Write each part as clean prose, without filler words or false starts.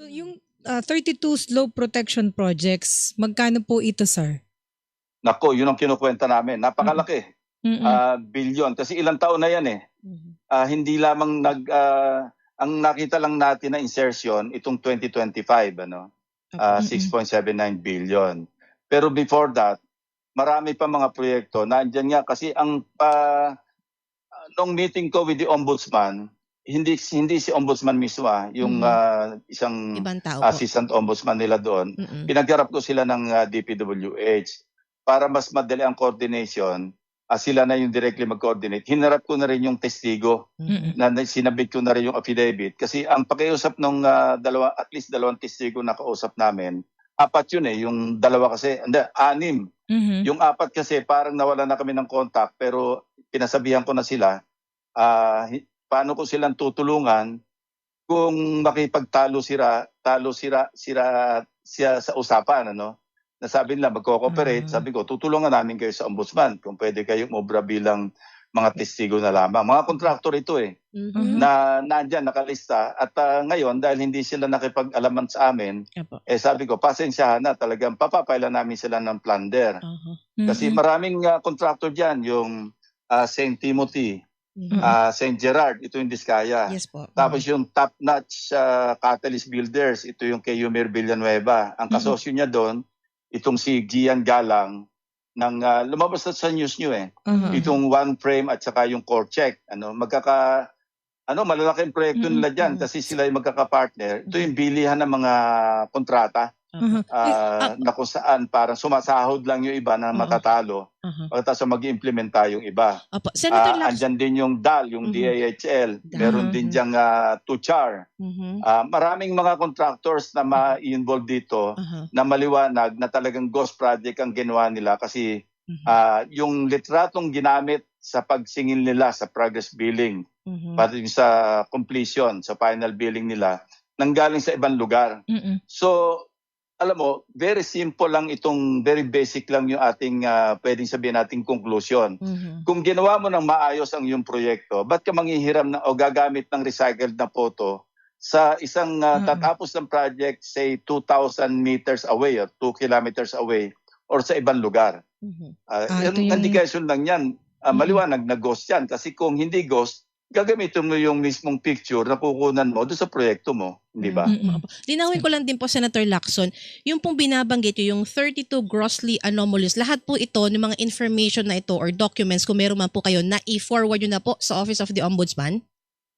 So yung 32 slope protection projects, magkano po ito, sir? Nako, yun ang kinukwenta namin. Napakalaki. Bilyon. Kasi ilang taon na yan eh. Hindi lamang ang nakita lang natin na insertion itong 2025, 6.79 billion. Pero before that, marami pa mga proyekto. Nandiyan nga kasi nung meeting ko with the ombudsman, hindi si ombudsman mismo, yung isang Ibang tao po. assistant ombudsman nila doon. Pinagharap ko sila ng DPWH para mas madali ang coordination. Sila na yung directly mag-coordinate. Hinarap ko na rin yung testigo na sinabit ko na rin yung affidavit. Kasi ang pakiusap ng at least dalawang testigo na kausap namin, 4 yun eh. Yung dalawa kasi, 6. Yung 4 kasi parang nawala na kami ng contact pero pinasabihan ko na sila paano ko silang tutulungan kung makipagtalo sira sa usapan, Nasabi nila magko-cooperate, sabi ko tutulungan namin kayo sa ombudsman kung pwede kayong umobra bilang mga testigo na lamang. Mga kontraktor ito na nandiyan nakalista at ngayon dahil hindi sila nakipag-alaman sa amin, sabi ko pasensyahan na, talagang papapaila namin sila ng plunder. Kasi maraming kontraktor diyan, yung St. Timothy, St. Gerard, ito yung Diskaya. Yes po. Tapos yung top-notch Catalyst Builders, ito yung kay Yumir Villanueva. Ang kasosyo niya doon, itong si Gian Galang, lumabas na sa news nyo eh. Itong One Frame at saka yung Core Check. Malalaking proyekto nila dyan kasi sila yung magkakapartner. Ito yung bilihan ng mga kontrata. Na kung saan parang sumasahod lang yung iba na matatalo pagkatapos mag-implementa yung iba. Andyan din yung DAL, yung DAHL, meron din diyang Tuchar. Maraming mga contractors na ma-involve dito na maliwanag na talagang ghost project ang ginawa nila kasi yung litratong ginamit sa pagsingil nila sa progress billing pati sa completion, sa final billing nila, nanggaling sa ibang lugar. So, alam mo, very simple lang itong, very basic lang yung ating pwedeng sabihin nating conclusion. Kung ginawa mo ng maayos ang iyong proyekto, ba't ka manghihiram o gagamit ng recycled na photo sa isang tatapos ng project, say 2,000 meters away or 2 kilometers away or sa ibang lugar? Yung indication lang yan, maliwanag na ghost yan. Kasi kung hindi ghost, gagamitin mo yung mismong picture na kukunan mo doon sa proyekto mo, di ba? Linawin ko lang din po, Senator Lacson, yung pong binabanggit yung 32 grossly anomalous, lahat po ito ng mga information na ito or documents, kung meron man po kayo, na i-forward yun na po sa Office of the Ombudsman?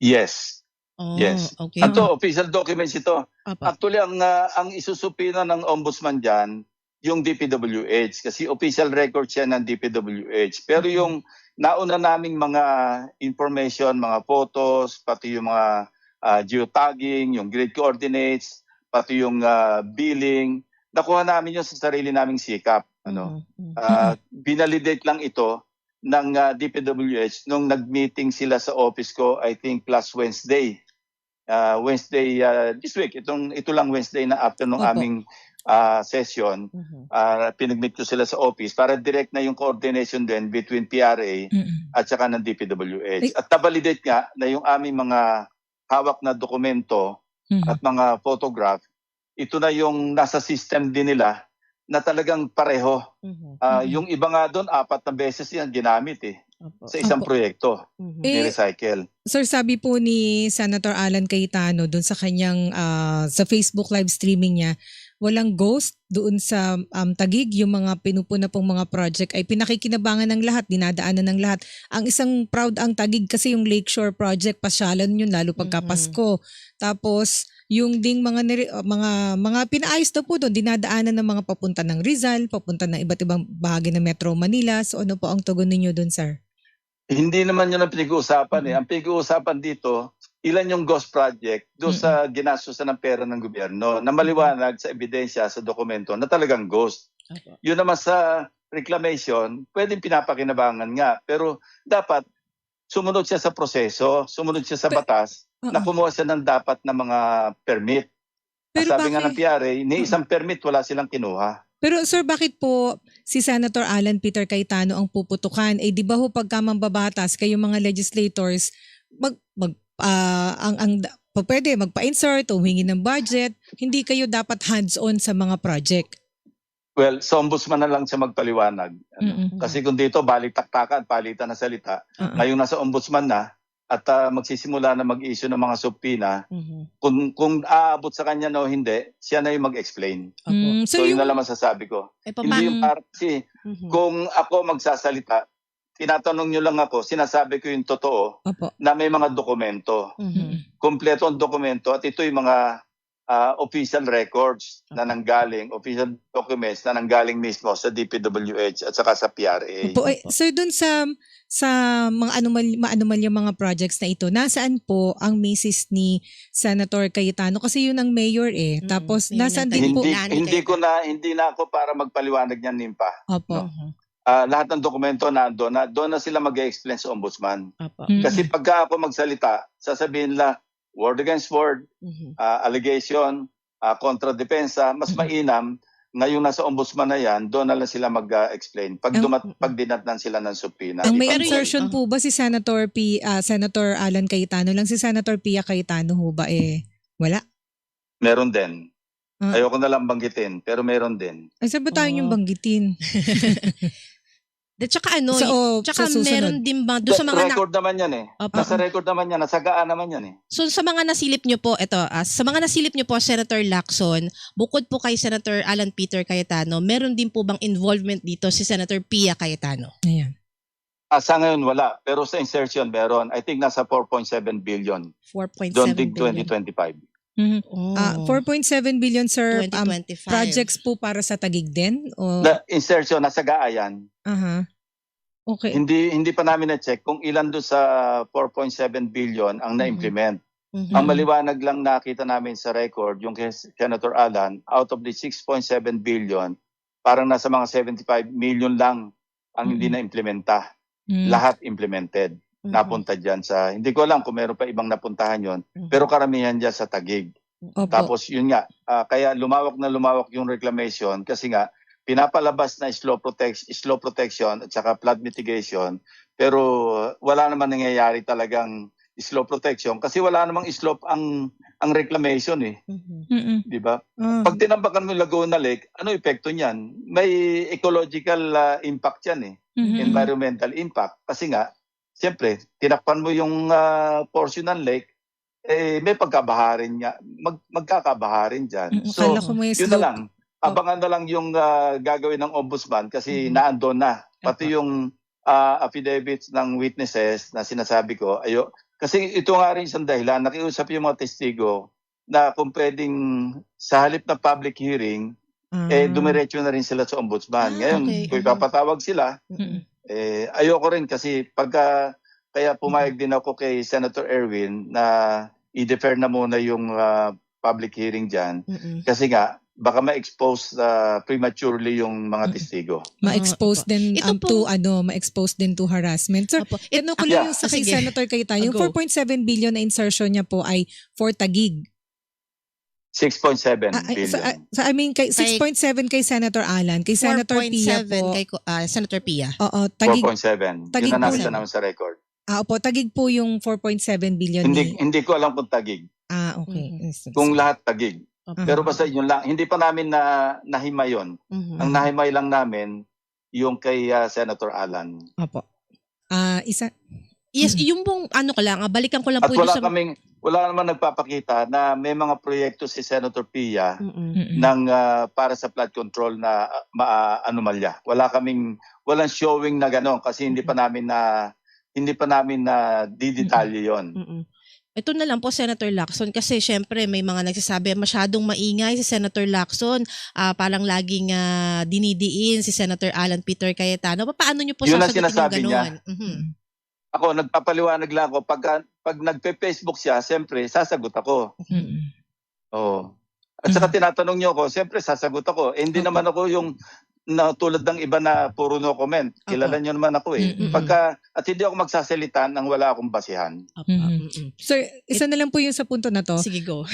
Yes. Yes. Okay. Ito, official documents ito. Actually, ang isusupina ng Ombudsman dyan, yung DPWH, kasi official record siya ng DPWH. Pero yung nauna naming mga information, mga photos, pati yung mga geotagging, yung grid coordinates, pati yung billing, nakuha namin yun sa sarili naming sikap. Binalidate lang ito ng DPWH nung nag-meeting sila sa office ko, I think last Wednesday. Wednesday this week, ito lang Wednesday na after nung aming session, pinag-meet ko sila sa office para direct na yung coordination din between PRA at saka ng DPWH. At nabalidate nga na yung aming mga hawak na dokumento at mga photograph, ito na yung nasa system din nila na talagang pareho. Yung iba nga doon, 4 na beses yan ginamit sa isang proyekto ni Recycle. Sir, sabi po ni Senator Alan Cayetano doon sa kanyang sa Facebook live streaming niya, walang ghost doon sa Taguig. Yung mga pinupuna pong mga project ay pinakikinabangan ng lahat, dinadaanan ng lahat. Ang isang proud ang Taguig kasi yung Lakeshore Project, pasyalan yun lalo pagka Pasko. Tapos yung ding mga pinaayos na po doon, dinadaanan ng mga papunta ng Rizal, papunta ng iba't ibang bahagi ng Metro Manila. So ano po ang tugon ninyo doon, sir? Hindi naman yun ang pinag-uusapan Ang pinag-uusapan dito, ilan yung ghost project doon sa ginastusan ng pera ng gobyerno na maliwanag sa ebidensya, sa dokumento na talagang ghost. Yun naman sa reclamation, pwedeng pinapakinabangan nga. Pero dapat sumunod siya sa proseso, sumunod siya sa batas, na kumuha siya ng dapat na mga permit. Pero sabi nga ng PRA, ni isang permit wala silang kinuha. Pero sir, bakit po si Senator Alan Peter Cayetano ang puputukan? Di ba ho pagka mambabatas kayo mga legislators, pwede magpa-insert o humingi ng budget, hindi kayo dapat hands-on sa mga project. Well, sa ombudsman na lang siya magpaliwanag. Mm-mm. Kasi kung dito, balik-taktakan, palitan na salita. Ngayong nasa ombudsman na, at magsisimula na mag-issue ng mga subpoena, kung aabot sa kanya o hindi, siya na yung mag-explain. So yun na lang masasabi ko. Hindi yung kasi kung ako magsasalita, tinatanong nyo lang ako, sinasabi ko yung totoo na may mga dokumento. Kompleto ang dokumento at ito yung mga official records na nanggaling, official documents na nanggaling mismo sa DPWH at saka sa PRA. So dun sa mga anomalyang mga projects na ito, nasaan po ang misis ni Senator Cayetano? Kasi yun ang mayor eh. Tapos nasaan din po? Hindi na ako para magpaliwanag niyan, Nimpa. Opo. Lahat ng dokumento doon na sila mag-explain sa ombudsman. Kasi pagka ako magsalita, sasabihin nila, word against word, allegation, kontra-depensa, mas mainam, ngayong nasa ombudsman na yan, doon na lang sila mag-explain. Pag dinatnan sila ng subpoena. Ang may insertion po ba si Senator Alan Cayetano lang? Si Senator Pia Cayetano ho ba wala? Meron din. Ayoko na lang banggitin, pero meron din. Ay, saan ba tayo yung banggitin? Tsaka sa meron din ba doon sa mga record naman yan nasa record naman yan, nasagaan naman yan So sa mga nasilip nyo po, sa mga nasilip nyo po, Senator Lacson, bukod po kay Senator Alan Peter Cayetano, meron din po bang involvement dito si Senator Pia Cayetano? Ayan. Sa ngayon wala, pero sa insertion meron. I think nasa 4.7 billion. 4.7 Don't think billion. 2025. 4.7 billion, sir. 2025. Projects po para sa Taguig din? O? The insertion, nasagaan. Okay. Hindi pa namin na-check kung ilan doon sa 4.7 billion ang na-implement. Ang maliwanag lang nakita namin sa record, yung kay Senator Alan, out of the 6.7 billion, parang nasa mga 75 million lang ang hindi na-implementa. Lahat implemented. Napunta dyan sa, hindi ko alam kung meron pa ibang napuntahan yon, pero karamihan dyan sa Taguig. Tapos yun nga, kaya lumawak na lumawak yung reclamation kasi nga, pinapalabas na slow protection at saka flood mitigation, pero wala naman nangyayari talagang slow protection kasi wala namang slope ang reclamation di ba? Pag tinambakan mo yung Laguna Lake, ano epekto niyan? May ecological impact yan environmental impact kasi nga siyempre tinakpan mo yung portion ng lake, may pagkabaharin niya, magkakabaharin diyan. So yun na lang. Abangan na lang yung gagawin ng ombudsman kasi naandun na. Pati yung affidavits ng witnesses na sinasabi ko. Kasi ito nga rin isang dahilan. Nakiusap yung mga testigo na kung pwedeng sa halip na public hearing, dumiretso na rin sila sa ombudsman. Ngayon, kung ipapatawag sila, ayoko rin kasi kaya pumayag din ako kay Senator Erwin na i-defer na muna yung public hearing dyan. Kasi nga, baka ma-expose prematurely yung mga testigo. Ma-expose din ma-expose din to harassment. Sir, ano ko lang yung sa kay Senator Cayetano, yung 4.7 billion na insertion niya po ay for Taguig. 6.7 billion. I mean, 6.7 kay Senator Alan, kay Senator Pia po. 4.7 kay Senator Pia. Oo, Taguig. 4.7. Yun na nasa naman sa record. Opo, Taguig po yung 4.7 billion. Hindi ko alam kung Taguig. Okay. Kung lahat Taguig. Pero basta yun lang, hindi pa namin nahimay yun. Ang nahimay lang namin, yung kay Senator Alan. Opo. Yes, yung pong balikan ko lang At po wala naman nagpapakita na may mga proyekto si Senator Pia para sa flood control na anomalya. Walang showing na gano'n kasi hindi pa namin na didetalye yon. Ito na lang po, Senator Lacson, kasi syempre may mga nagsasabi masyadong maingay si Senator Lacson, parang laging dinidiin si Senator Alan Peter Cayetano. Paano niyo po sasagutin yung gano'n? Ako, nagpapaliwanag lang ako. Pag nagpe-Facebook siya, siyempre, sasagot ako. At saka tinatanong niyo ako, siyempre, sasagot ako. Hindi naman ako yung tulad ng iba na puro no comment. Kilala niyo naman ako at hindi ako magsasalita nang wala akong basihan. Sir, isa na lang po yung sa punto na to. Sige, go.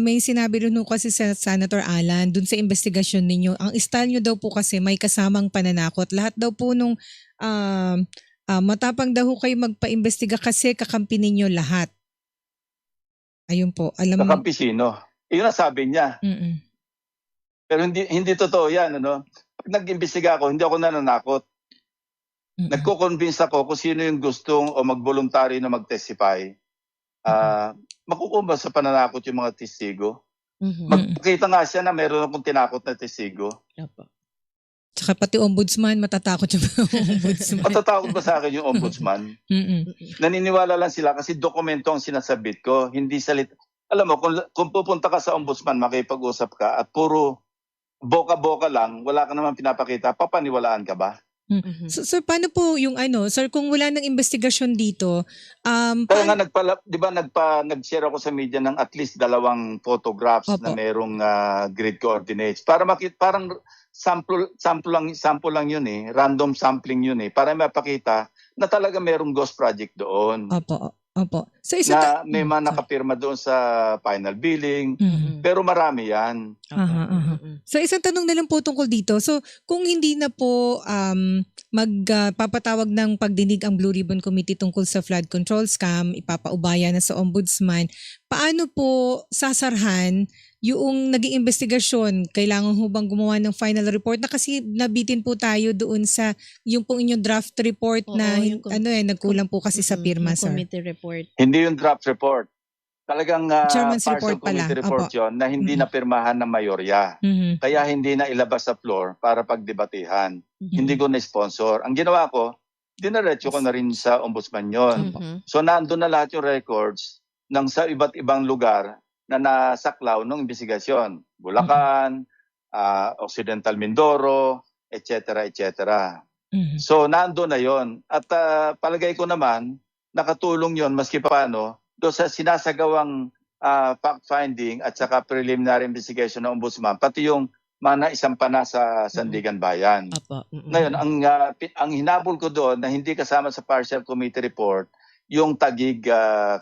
may sinabi rin kasi Senator Alan dun sa investigasyon ninyo. Ang style nyo daw po kasi may kasamang pananakot. Lahat daw po nung matapang daw kayo magpa-imbestiga kasi kakampi ninyo lahat. Ayun po, sa Campesino. Yun ang sabi niya. Pero hindi totoo yan. Ano? Pag nag-imbestiga ako, hindi ako nananakot. Nagko-convince ako kung sino yung gustong o mag-voluntary na mag-testify. Makukumba sa pananakot yung mga testigo. Magpakita nga siya na meron akong tinakot na testigo. Tsaka pati ombudsman, matatakot yung ombudsman. Matatakot ba sa akin yung ombudsman? Naniniwala lang sila kasi dokumento ang sinasabit ko, hindi salita. Alam mo, kung pupunta ka sa ombudsman, makipag-usap ka at puro boka-boka lang, wala ka naman pinapakita, papaniwalaan ka ba? So, sir, paano po yung sir, kung wala ng investigasyon dito, kaya nga nag-share ako sa media ng at least 2 photographs na merong grid coordinates para makita, parang sample lang yun eh, random sampling yun eh, para mapakita na talaga merong ghost project doon. Opo. So na may mga nakapirma doon sa final billing, pero marami yan. So isang tanong na lang po tungkol dito. So kung hindi na po magpapatawag ng pagdinig ang Blue Ribbon Committee tungkol sa flood control scam, ipapaubaya na sa ombudsman, paano po sasarhan yung naging investigasyon? Kailangan ho bang gumawa ng final report? Na kasi nabitin po tayo doon sa yung pong inyong draft report na nagkulang po kasi sa pirma, sir. Committee report. Hindi yung draft report. Talagang Chairman's partial report pala. committee report yun na hindi napirmahan ng mayorya. Kaya hindi na ilabas sa floor para pagdebatehan. Hindi ko na-sponsor. Ang ginawa ko, dinaretso ko na rin sa ombudsman yun. So nandun na lahat yung records ng sa iba't ibang lugar na nasaklaw ng investigasyon. Bulacan, Occidental Mindoro, etc. So nandun na yon. At palagay ko naman, nakatulong yon maski paano doon sa sinasagawang fact-finding at saka preliminary investigation ng ombudsman, pati yung mga naisampa na sa Sandigan Bayan. Ngayon, ang hinabol ko doon na hindi kasama sa partial committee report, yung Taguig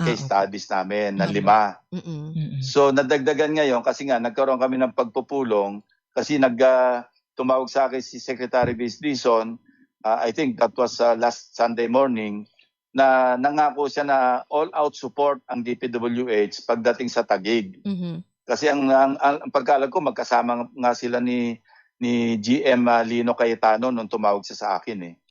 case studies namin na 5. So nadagdagan ngayon kasi nga nagkaroon kami ng pagpupulong kasi tumawag sa akin si Secretary Vice Dizon, I think that was last Sunday morning, na nangako siya na all-out support ang DPWH pagdating sa Taguig. Kasi ang pagkaalam ko, magkasama nga sila ni GM Lino Cayetano nung tumawag siya sa akin eh.